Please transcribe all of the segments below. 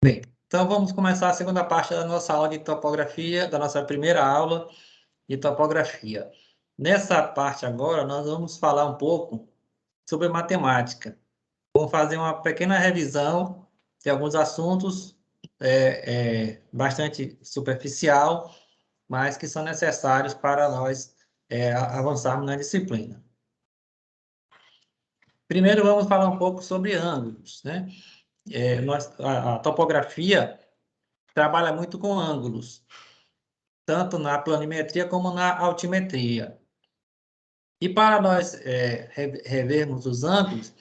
Bem, então vamos começar a segunda parte da nossa aula de topografia, da nossa primeira aula de topografia. Nessa parte agora, nós vamos falar um pouco sobre matemática. Vamos fazer uma pequena revisão de alguns assuntos bastante superficial, mas que são necessários para nós avançarmos na disciplina. Primeiro, vamos falar um pouco sobre ângulos, né? A topografia trabalha muito com ângulos, tanto na planimetria como na altimetria. E para nós revermos os ângulos,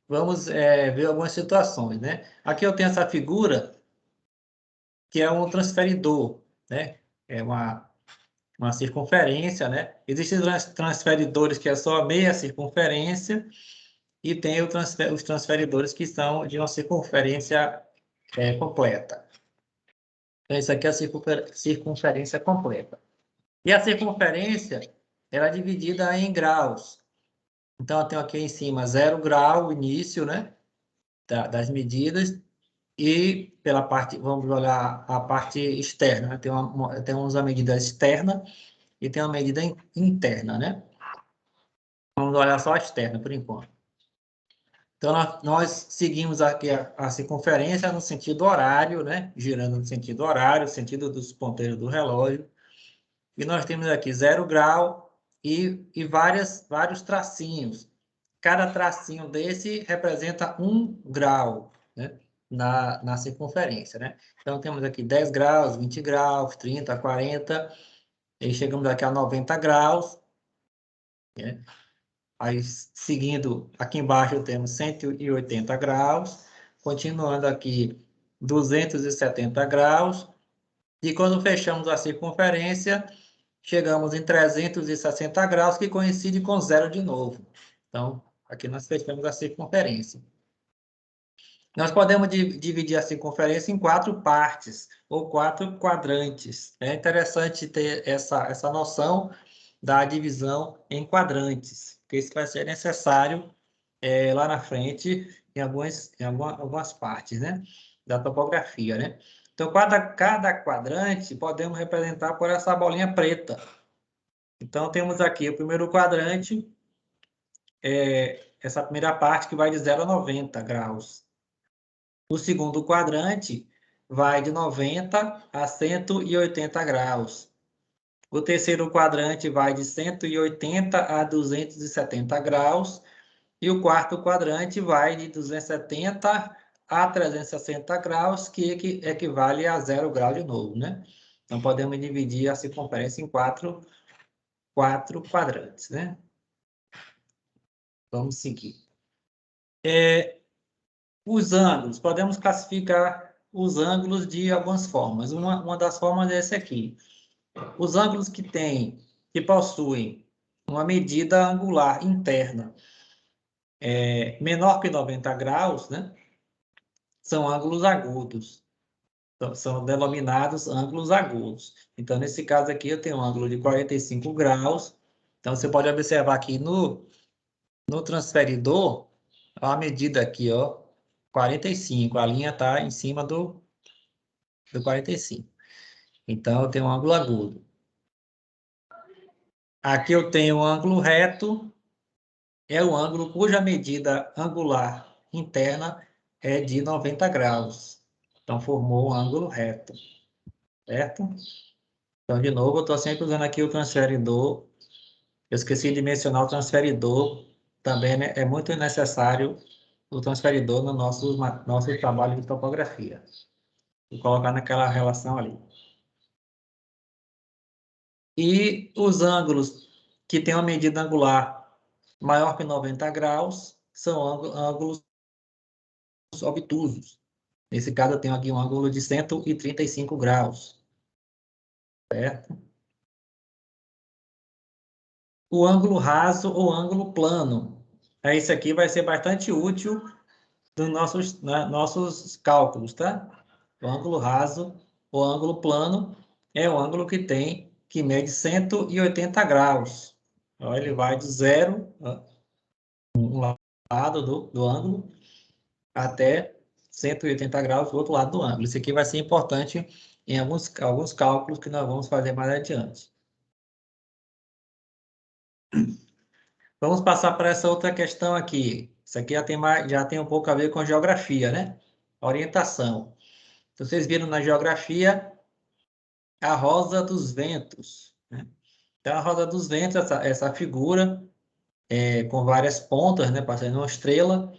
vamos ver algumas situações, né? Aqui eu tenho essa figura, que é um transferidor, né? É uma circunferência, né? Existem transferidores que é só meia circunferência, e tem os transferidores que são de uma circunferência completa. Então, isso aqui é a circunferência completa. E a circunferência, ela é dividida em graus. Então, eu tenho aqui em cima 0 grau, o início, né, das medidas, e pela parte, vamos olhar a parte externa, né? Temos a medida externa e tem uma medida interna, né? Vamos olhar só a externa, por enquanto. Então, nós seguimos aqui a circunferência no sentido horário, né? Girando no sentido horário, sentido dos ponteiros do relógio. E nós temos aqui 0 grau e vários tracinhos. Cada tracinho desse representa 1 grau, né? na circunferência, né? Então, temos aqui 10 graus, 20 graus, 30, 40, e chegamos aqui a 90 graus, né? Aí, seguindo, aqui embaixo temos 180 graus, continuando aqui 270 graus, e quando fechamos a circunferência, chegamos em 360 graus, que coincide com zero de novo. Então, aqui nós fechamos a circunferência. Nós podemos dividir a circunferência em 4 partes, ou 4 quadrantes. É interessante ter essa noção da divisão em quadrantes, porque isso vai ser necessário lá na frente em algumas partes, né, da topografia, né? Então, cada quadrante podemos representar por essa bolinha preta. Então, temos aqui o primeiro quadrante, essa primeira parte que vai de 0 a 90 graus. O segundo quadrante vai de 90 a 180 graus. O terceiro quadrante vai de 180 a 270 graus. E o quarto quadrante vai de 270 a 360 graus, que equivale a 0 grau de novo, né? Então, podemos dividir a circunferência em quatro quadrantes, né? Vamos seguir. Os ângulos, podemos classificar os ângulos de algumas formas. Uma das formas é essa aqui. Os ângulos que possuem uma medida angular interna menor que 90 graus, né? São ângulos agudos. São denominados ângulos agudos. Então, nesse caso aqui, eu tenho um ângulo de 45 graus. Então, você pode observar aqui no transferidor, a medida aqui, ó, 45. A linha está em cima do 45. Então, eu tenho um ângulo agudo. Aqui eu tenho um ângulo reto, é o ângulo cuja medida angular interna é de 90 graus. Então, formou um ângulo reto, certo? Então, de novo, eu estou sempre usando aqui o transferidor. Eu esqueci de mencionar o transferidor. Também, né, é muito necessário o transferidor no nosso trabalho de topografia. Vou colocar naquela relação ali. E os ângulos que têm uma medida angular maior que 90 graus são ângulos obtusos. Nesse caso, eu tenho aqui um ângulo de 135 graus. Certo? O ângulo raso ou ângulo plano. Esse aqui vai ser bastante útil nos nossos cálculos, tá? O ângulo raso ou ângulo plano é o ângulo que mede 180 graus. Então, ele vai de zero, um lado do ângulo, até 180 graus do outro lado do ângulo. Isso aqui vai ser importante em alguns cálculos que nós vamos fazer mais adiante. Vamos passar para essa outra questão aqui. Isso aqui já tem um pouco a ver com a geografia, né? Orientação. Então, vocês viram na geografia a rosa dos ventos, né? Então, a rosa dos ventos, essa figura com várias pontas, né? Parecendo uma estrela,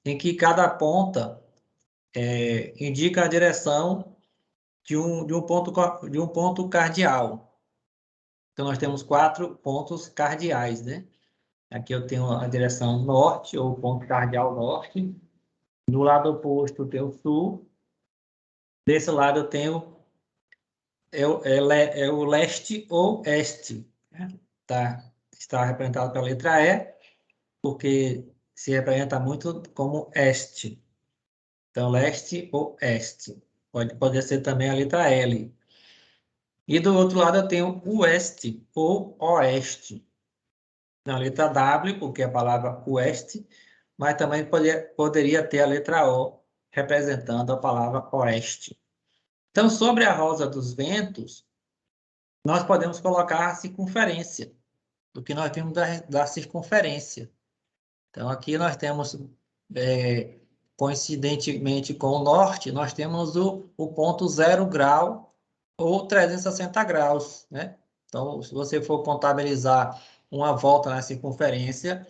em que cada ponta indica a direção de um ponto cardeal. Então, nós temos 4 pontos cardeais, né? Aqui eu tenho a direção norte, ou ponto cardeal norte. Do lado oposto eu tenho o sul. Desse lado eu tenho o leste ou este, né? Está representado pela letra E, porque se representa muito como este. Então, leste ou este. Pode ser também a letra L. E do outro lado eu tenho o oeste ou oeste. Na letra W, porque é a palavra oeste, mas também poderia ter a letra O, representando a palavra oeste. Então, sobre a rosa dos ventos, nós podemos colocar a circunferência, do que nós temos da circunferência. Então, aqui nós temos, coincidentemente com o norte, nós temos o ponto 0 grau ou 360 graus, né? Então, se você for contabilizar uma volta na circunferência,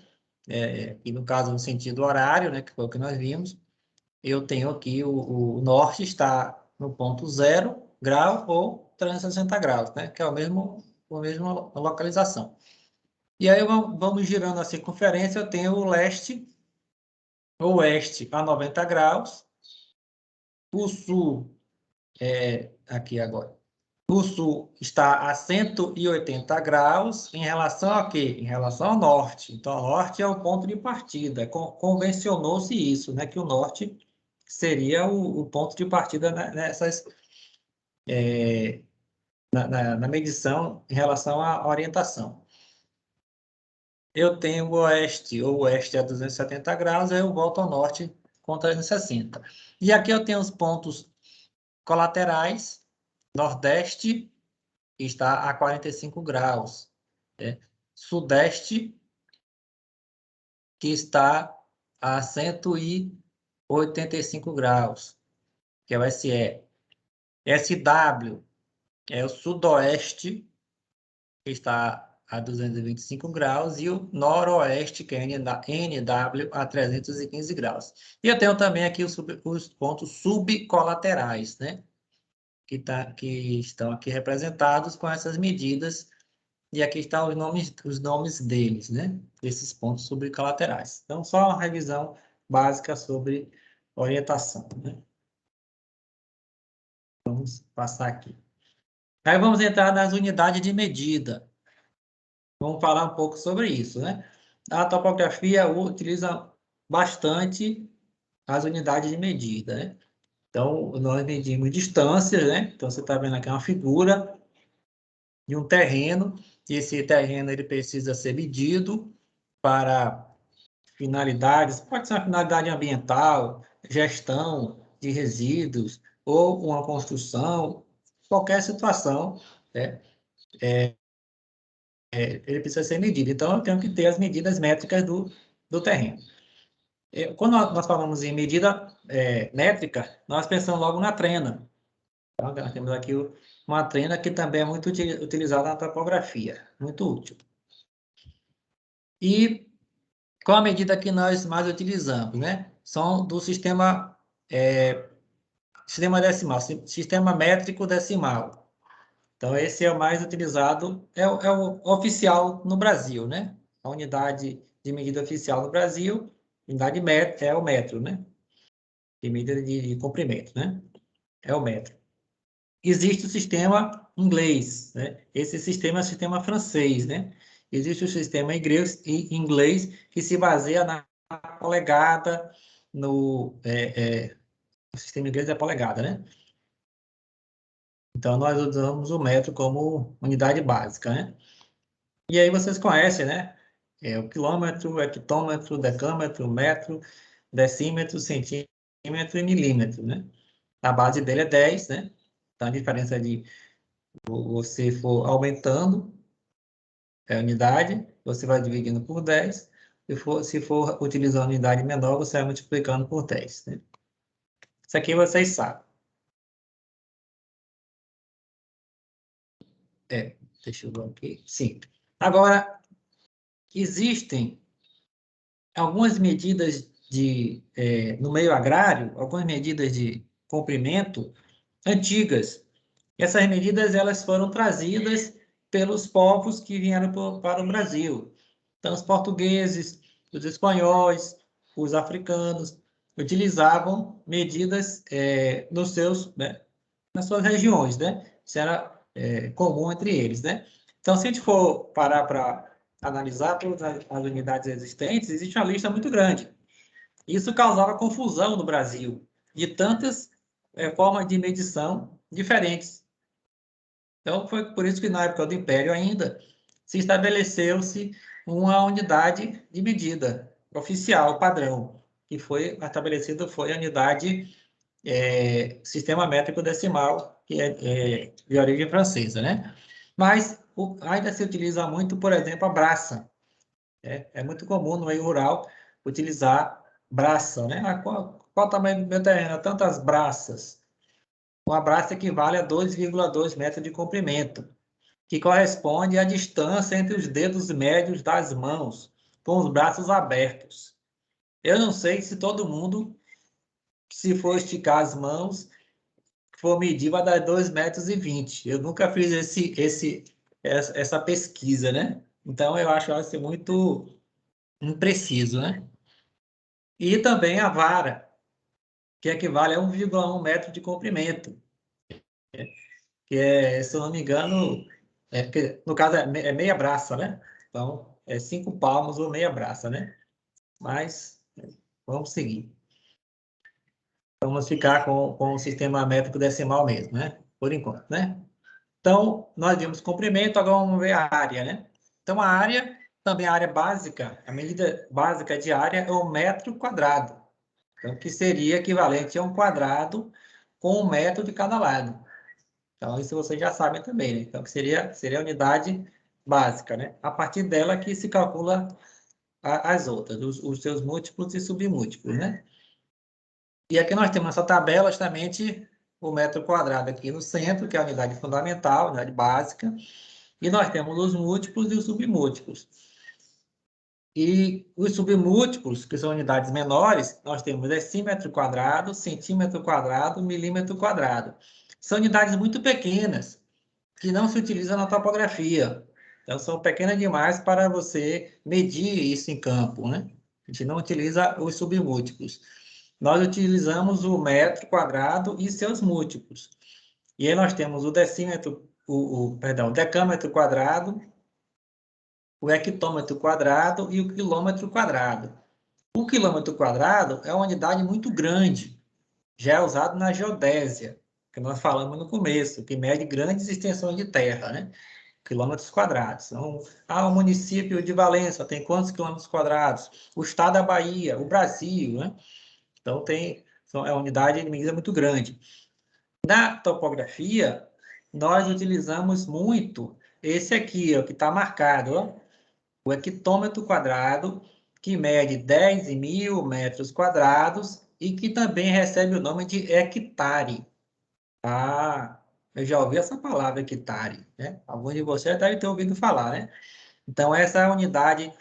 e no caso no sentido horário, né, que foi o que nós vimos, eu tenho aqui o norte está no ponto 0 grau ou 360 graus, né, que é a mesma localização. E aí vamos girando a circunferência, eu tenho o leste, o oeste a 90 graus, o sul, aqui agora, o sul está a 180 graus em relação a quê? Em relação ao norte. Então, o norte é o ponto de partida. Convencionou-se isso, né? Que o norte seria o ponto de partida na medição em relação à orientação. Eu tenho o oeste a 270 graus, aí eu volto ao norte com 360. E aqui eu tenho os pontos colaterais, nordeste está a 45 graus. Sudeste, que está a 185 graus, que é o SE. SW é o sudoeste, que está a 225 graus, e o noroeste, que é NW, a 315 graus. E eu tenho também aqui os pontos subcolaterais, né? Que estão aqui representados com essas medidas. E aqui estão os nomes deles, né? Esses pontos subcolaterais. Então, só uma revisão básica sobre orientação, né? Vamos passar aqui. Aí vamos entrar nas unidades de medida. Vamos falar um pouco sobre isso, né? A topografia utiliza bastante as unidades de medida, né? Então, nós medimos distâncias, né? Então, você está vendo aqui uma figura de um terreno, e esse terreno ele precisa ser medido para finalidades, pode ser uma finalidade ambiental, gestão de resíduos, ou uma construção, qualquer situação, né? Ele precisa ser medido. Então, eu tenho que ter as medidas métricas do terreno. Quando nós falamos em medida métrica, nós pensamos logo na trena. Então, nós temos aqui uma trena que também é muito utilizada na topografia, muito útil. E qual a medida que nós mais utilizamos, né? São do sistema decimal, sistema métrico decimal. Então, esse é o mais utilizado, é o oficial no Brasil, né? A unidade de medida oficial no Brasil, unidade é o metro, né? De medida de comprimento, né? É o metro. Existe o sistema inglês, né? Esse sistema é o sistema francês, né? Existe o sistema inglês que se baseia na polegada, o sistema inglês é polegada, né? Então, nós usamos o metro como unidade básica, né? E aí vocês conhecem, né? O quilômetro, hectômetro, decâmetro, metro, decímetro, centímetro centímetro e milímetro, né? A base dele é 10, né? Então, a diferença de você for aumentando a unidade, você vai dividindo por 10. Se for utilizando a unidade menor, você vai multiplicando por 10, né? Isso aqui vocês sabem. Deixa eu ver aqui. Sim. Agora, existem algumas medidas no meio agrário, algumas medidas de comprimento antigas. Essas medidas elas foram trazidas pelos povos que vieram para o Brasil. Então, os portugueses, os espanhóis, os africanos utilizavam medidas né, nas suas regiões, né? Isso era comum entre eles, né? Então, se a gente for parar para analisar todas as unidades existentes, existe uma lista muito grande. Isso causava confusão no Brasil, de tantas formas de medição diferentes. Então, foi por isso que na época do Império ainda se estabeleceu-se uma unidade de medida oficial, padrão, que foi estabelecida foi a unidade sistema métrico decimal, que é de origem francesa, né? Mas ainda se utiliza muito, por exemplo, a braça. É muito comum no meio rural utilizar braça, né? Qual o tamanho do meu terreno? Tantas braças. Uma braça equivale a 2,2 metros de comprimento, que corresponde à distância entre os dedos médios das mãos, com os braços abertos. Eu não sei se todo mundo, se for esticar as mãos, for medir, vai dar 2,20 metros. Eu nunca fiz essa pesquisa, né? Então, eu acho que vai ser muito impreciso, né? E também a vara, que equivale a 1,1 metro de comprimento, que se eu não me engano, porque, no caso é meia braça, né? Então, 5 palmos ou meia braça, né? Mas, vamos seguir. Vamos ficar com o sistema métrico decimal mesmo, né? Por enquanto, né? Então, nós vimos comprimento, agora vamos ver a área, né? Então, a área, também a área básica, a medida básica de área é o metro quadrado. Então, que seria equivalente a um quadrado com 1 metro de cada lado. Então, isso vocês já sabem também, né? Então, que seria a unidade básica, né? A partir dela que se calcula as outras, os seus múltiplos e submúltiplos, né? E aqui nós temos essa tabela, justamente o metro quadrado aqui no centro, que é a unidade fundamental, a unidade básica, e nós temos os múltiplos e os submúltiplos. E os submúltiplos, que são unidades menores, nós temos decímetro quadrado, centímetro quadrado, milímetro quadrado. São unidades muito pequenas, que não se utilizam na topografia. Então, são pequenas demais para você medir isso em campo, né? A gente não utiliza os submúltiplos. Nós utilizamos o metro quadrado e seus múltiplos. E aí nós temos o decímetro, o decâmetro quadrado, o hectômetro quadrado e o quilômetro quadrado. O quilômetro quadrado é uma unidade muito grande, já é usado na geodésia, que nós falamos no começo, que mede grandes extensões de terra, né? Quilômetros quadrados. Então, o município de Valença tem quantos quilômetros quadrados? O estado da Bahia, o Brasil, né? Então, é uma unidade de medida muito grande. Na topografia, nós utilizamos muito esse aqui, ó, que está marcado, ó, o hectômetro quadrado, que mede 10.000 metros quadrados e que também recebe o nome de hectare. Ah, eu já ouvi essa palavra hectare, né? Alguns de vocês devem ter ouvido falar, né? Então, essa é a unidade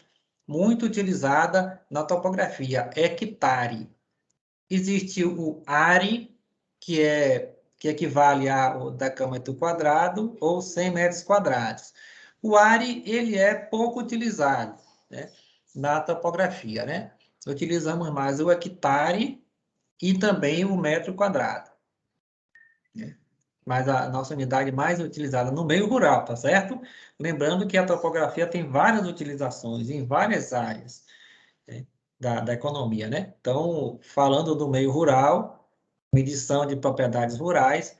muito utilizada na topografia, hectare. Existe o are, que equivale ao decâmetro quadrado ou 100 metros quadrados. O are, ele é pouco utilizado, né, na topografia, né? Utilizamos mais o hectare e também o metro quadrado, né? Mas a nossa unidade mais utilizada no meio rural, tá certo? Lembrando que a topografia tem várias utilizações em várias áreas, né, da economia, né? Então, falando do meio rural, medição de propriedades rurais,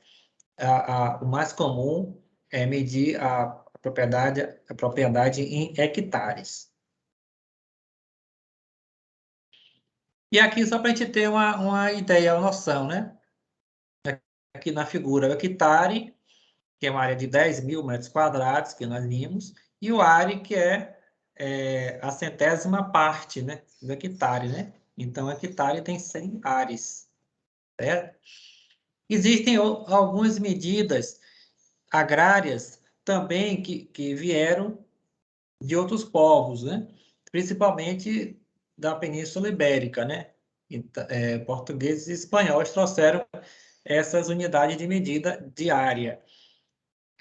o mais comum é medir a propriedade em hectares. E aqui, só para a gente ter uma ideia, uma noção, né? Aqui na figura, o hectare, que é uma área de 10.000 metros quadrados, que nós vimos, e o are, que é a centésima parte, né, do hectare, né? Então, o hectare tem 100 ares, certo? Existem algumas medidas agrárias também que vieram de outros povos, né? Principalmente da Península Ibérica, né? Portugueses e espanhóis trouxeram essas unidades de medida diária.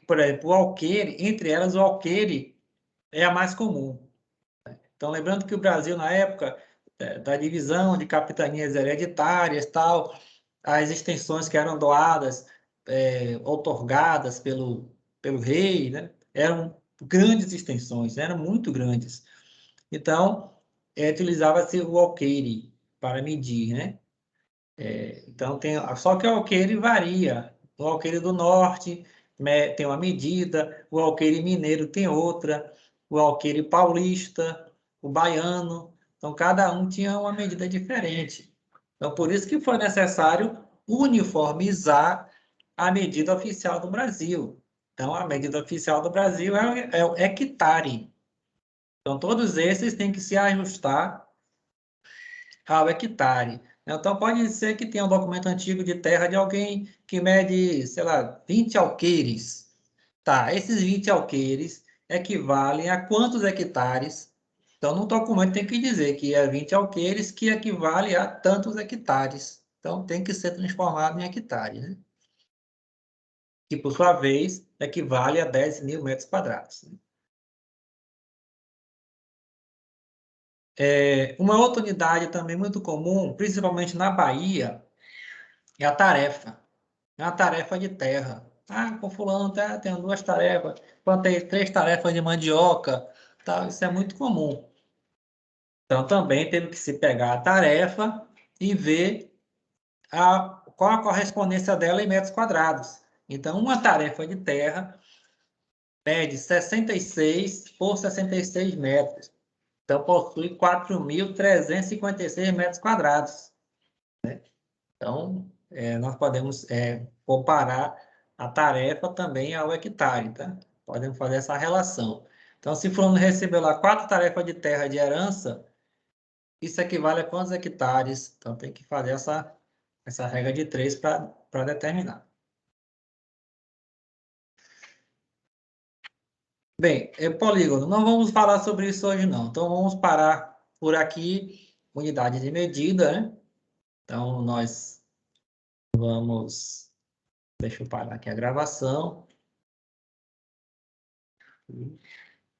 Por exemplo, o alqueire, entre elas o alqueire é a mais comum. Então, lembrando que o Brasil, na época da divisão de capitanias hereditárias, tal, as extensões que eram doadas, outorgadas pelo rei, né, eram grandes extensões, né, eram muito grandes. Então, utilizava-se o alqueire para medir, né? Então, só que o alqueire varia. O alqueire do norte tem uma medida, o alqueire mineiro tem outra, o alqueire paulista, o baiano. Então, cada um tinha uma medida diferente. Então, por isso que foi necessário uniformizar a medida oficial do Brasil. Então, a medida oficial do Brasil é o hectare. Então, todos esses têm que se ajustar ao hectare. Então, pode ser que tenha um documento antigo de terra de alguém que mede, sei lá, 20 alqueires. Tá, esses 20 alqueires equivalem a quantos hectares? Então, no documento tem que dizer que é 20 alqueires que equivale a tantos hectares. Então, tem que ser transformado em hectare, né? Que, por sua vez, equivale a 10.000 metros quadrados. Uma outra unidade também muito comum, principalmente na Bahia, é a tarefa. É uma tarefa de terra. Ah, com fulano tem duas tarefas, quando tem 3 tarefas de mandioca, tal, isso é muito comum. Então, também teve que se pegar a tarefa e ver qual a correspondência dela em metros quadrados. Então, uma tarefa de terra mede 66 por 66 metros. Então, possui 4.356 metros quadrados. Então, nós podemos comparar a tarefa também ao hectare, tá? Podemos fazer essa relação. Então, se fulano recebeu lá 4 tarefas de terra de herança, isso equivale a quantos hectares? Então, tem que fazer essa regra de 3 para determinar. Bem, polígono, não vamos falar sobre isso hoje, não. Então, vamos parar por aqui, unidade de medida, né? Então, nós vamos... Deixa eu parar aqui a gravação.